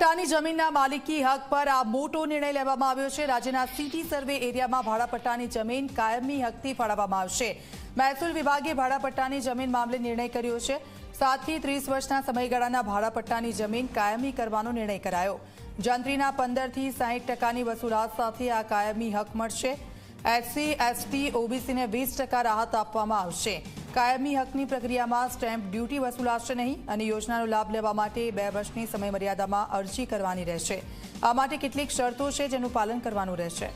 પટ્ટાની જમીનના માલિકી હક પર આ મોટો નિર્ણય લેવામાં આવ્યો છે। રાજ્યના સિટી સર્વે એરિયામાં ભાડાપટ્ટાની જમીન કાયમી હકથી ફાળવવામાં આવશે। મહેસૂલ વિભાગે ભાડાપટ્ટાની જમીન મામલે નિર્ણય કર્યો છે। 7 થી 30 વર્ષના સમયગાળાના ભાડાપટ્ટાની જમીન કાયમી કરવાનો નિર્ણય કરાયો। જંત્રીના 15 થી 60% વસૂલાત સાથે આ કાયમી હક મળશે। એસસી એસટી ઓબીસીને 20% રાહત આપવામાં આવશે। કાયમી હકની પ્રક્રિયામાં સ્ટેમ્પ ડ્યુટી વસૂલાશે નહીં અને યોજનાનો લાભ લેવા માટે 2 વર્ષની સમયમર્યાદામાં અરજી કરવાની રહેશે। આ માટે કેટલીક શરતો છે જેનું પાલન કરવાનું રહેશે।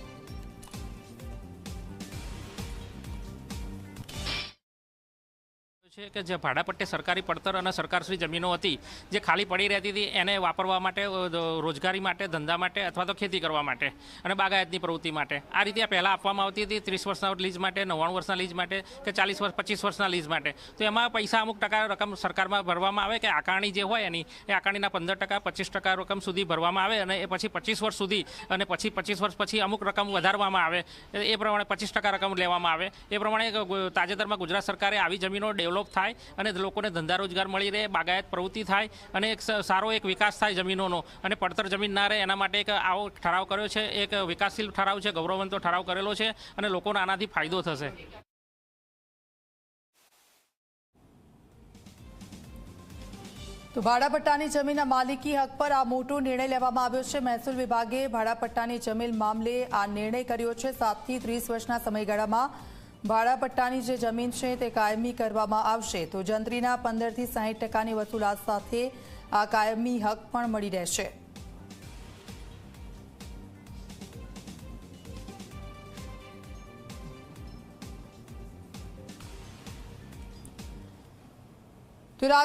કે જે ભાડાપટ્ટે સરકારી પડતર અને સરકારશ્રી જમીનો હતી જે ખાલી પડી રહેતી હતી એને વાપરવા માટે રોજગારી માટે ધંધા માટે અથવા તો ખેતી કરવા માટે અને બાગાયતની પ્રવૃત્તિ માટે આ રીતે પહેલાં આપવામાં આવતી હતી 30 વર્ષના લીઝ માટે 99 વર્ષના લીઝ માટે કે 40 વર્ષ 25 વર્ષના લીઝ માટે। તો એમાં પૈસા અમુક ટકા રકમ સરકારમાં ભરવામાં આવે કે આકારણી જે હોય એની એ આકારણીના 15% 25% રકમ સુધી ભરવામાં આવે અને એ પછી 25 વર્ષ સુધી અને પછી 25 વર્ષ પછી અમુક રકમ વધારવામાં આવે એ પ્રમાણે 25% રકમ લેવામાં આવે। એ પ્રમાણે તાજેતરમાં ગુજરાત સરકારે આવી જમીનો ડેવલપ થાય અને લોકોને ધંધા રોજગાર મળી રહે, બાગાયત પ્રવૃત્તિ થાય અને એક સારો એક વિકાસ થાય જમીનોનો અને પડતર જમીન ના રહે એના માટે એક આવો ઠરાવ કર્યો છે। એક વિકાસશીલ ઠરાવ છે, ગૌરવવંતો ઠરાવ કરેલો છે અને લોકોને આનાથી ફાયદો થશે। તો ભાડાપટ્ટાની જમીનના માલિકી હક પર આ મોટો નિર્ણય લેવામાં આવ્યો છે। મહેસૂલ વિભાગે ભાડાપટ્ટાની જમીન મામલે આ નિર્ણય કર્યો છે। 7 થી 30 વર્ષના સમયગાળામાં ભાડાપટ્ટાની જે જમીન છે તે કાયમી કરવામાં આવશે। તો જંત્રીના 15 થી 60%ની વસૂલાત સાથે આ કાયમી હક પણ મળી રહેશે।